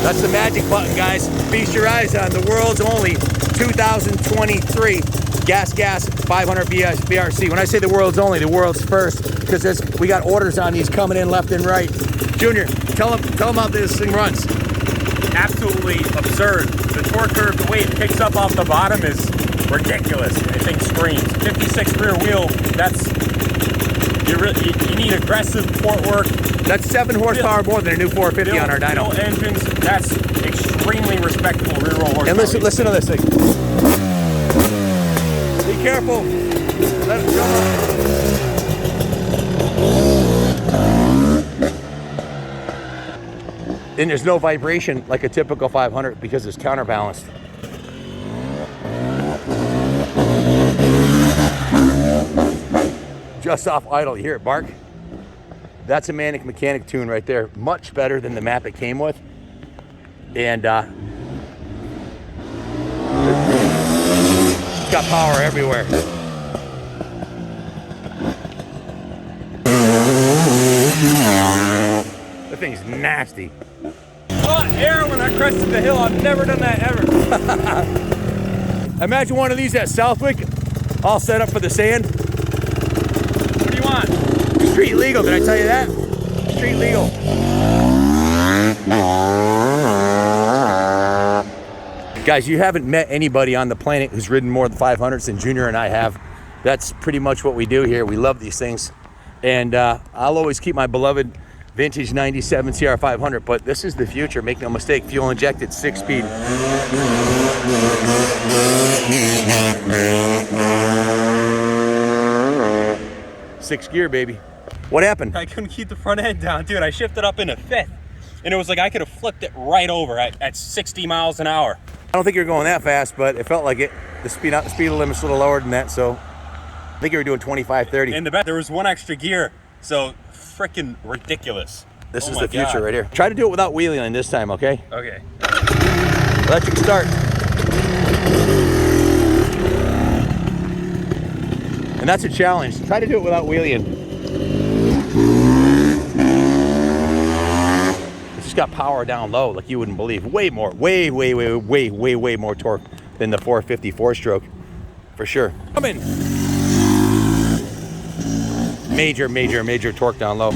That's the magic button, guys. Feast your eyes on the world's only 2023 Gasgas 500 VRC. When I say the world's only, the world's first, because we got orders on these coming in left and right. Junior, tell them how this thing runs. Absolutely absurd. The torque curve, the way it picks up off the bottom is ridiculous. I think screams. 56 rear wheel, that's, you need aggressive port work. That's 7 horsepower more than a new 450 on our dyno. Engines, that's extremely respectable rear roll horsepower. And listen to this thing. Be careful. Let it jump. And there's no vibration like a typical 500 because it's counterbalanced. Just off idle, you hear it bark? That's a Manic mechanic tune right there. Much better than the map it came with. And it's got power everywhere. The thing's nasty. Air when I crested the hill. I've never done that ever. Imagine one of these at Southwick, all set up for the sand. What do you want? Street legal, did I tell you that? Street legal. Guys, you haven't met anybody on the planet who's ridden more than 500s than Junior and I have. That's pretty much what we do here. We love these things. And I'll always keep my beloved vintage 97 CR500, but this is the future. Make no mistake, fuel injected, 6-speed. 6 gear, baby. What happened? I couldn't keep the front end down, dude. I shifted up into 5th, and it was like I could have flipped it right over at 60 miles an hour. I don't think you're going that fast, but it felt like it. The speed limit's a little lower than that, so I think you were doing 25, 30. In the back, there was 1 extra gear, so freaking ridiculous. This is the future right here. Try to do it without wheeling this time, okay? Okay. Electric start. And that's a challenge. Try to do it without wheeling. It's just got power down low like you wouldn't believe. Way more, way more torque than the 450 4-stroke, for sure. Come in. Major torque down low.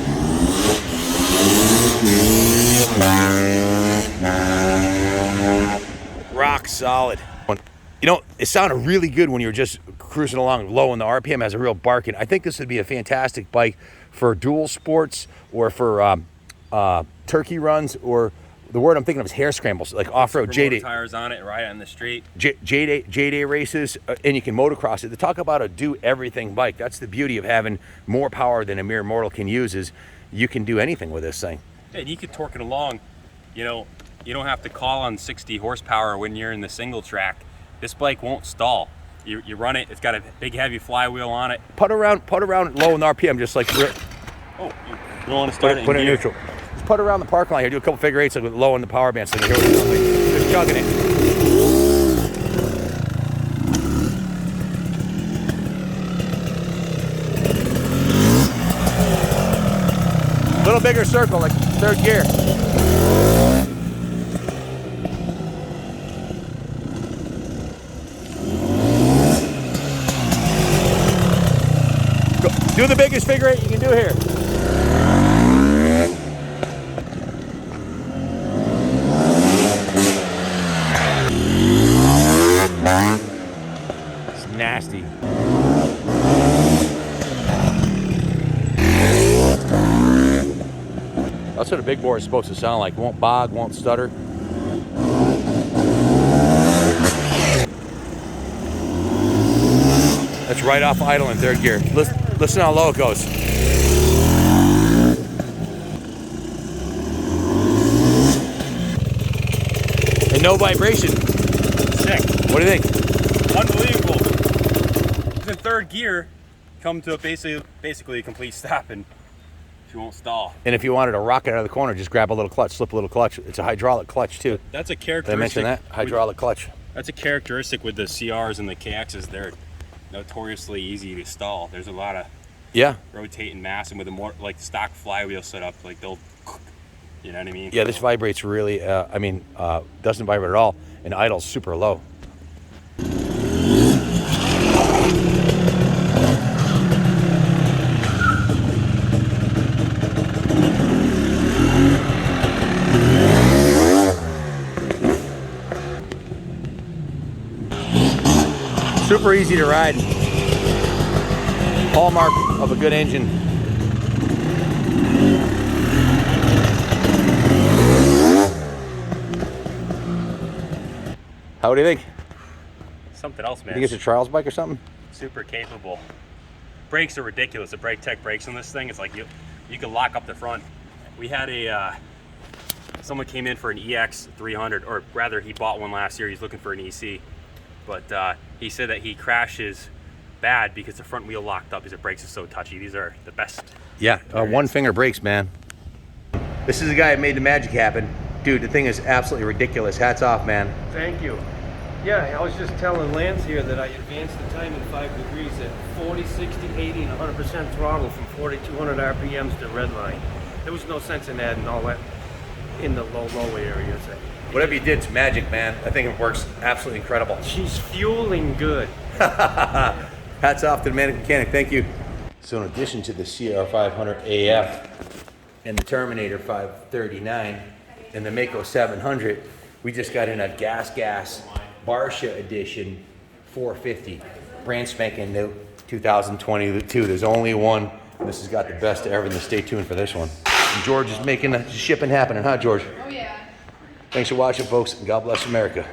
Rock solid. You know, it sounded really good when you were just cruising along low, and the RPM has a real bark in. I think this would be a fantastic bike for dual sports or for turkey runs, or the word I'm thinking of is hair scrambles, like off-road J-Day. Tires on it, right on the street. J-Day races, and you can motocross it. To talk about a do-everything bike, that's the beauty of having more power than a mere mortal can use, is you can do anything with this thing. And you could torque it along. You know, you don't have to call on 60 horsepower when you're in the single track. This bike won't stall. You run it, it's got a big heavy flywheel on it. Put around low in the RPM, just like... Oh, you don't want to start it in Put it in gear. neutral. Just put around the parking lot here, do a couple figure eights with low in the power band, so you hear what it's doing. Just chugging it. Little bigger circle, like 3rd gear. Do the biggest figure eight you can do here. It's nasty. That's what a big bore is supposed to sound like. Won't bog, won't stutter. That's right off idle in 3rd gear. Listen how low it goes. And no vibration. Sick. What do you think? Unbelievable. It's in 3rd gear, come to a basically a complete stop, and you won't stall. And if you wanted to rock it out of the corner, just grab a little clutch, slip a little clutch. It's a hydraulic clutch too. That's a characteristic. Did I mention that? Hydraulic clutch. That's a characteristic with the CRs and the KXs. They're notoriously easy to stall. There's a lot of rotating mass, and with a more like stock flywheel setup, like they'll You know what I mean? Yeah, this vibrates really, doesn't vibrate at all, and idle's super low. Super easy to ride. Hallmark of a good engine. How do you think? Something else, man. You think it's a trials bike or something? Super capable. Brakes are ridiculous. The Brake Tech brakes on this thing, it's like you can lock up the front. We had someone came in for an EX 300, or rather he bought one last year. He's looking for an EC, but he said that he crashes bad because the front wheel locked up because the brakes are so touchy. These are the best. Yeah, one finger brakes, man. This is the guy that made the magic happen. Dude, the thing is absolutely ridiculous. Hats off, man. Thank you. Yeah, I was just telling Lance here that I advanced the time in 5 degrees at 40, 60, 80, and 100% throttle from 4,200 RPMs to red line. There was no sense in adding all that in the low areas. Whatever you did, it's magic, man. I think it works absolutely incredible. She's fueling good. Hats off to the Manic mechanic. Thank you. So in addition to the CR500 AF and the Terminator 539 and the Mako 700, we just got in a Gasgas Barsha Edition 450, brand spanking new, 2022. There's only one. This has got the best of everything. Stay tuned for this one. And George is making the shipping happening, huh, George? Oh, yeah. Thanks for watching, folks, and God bless America.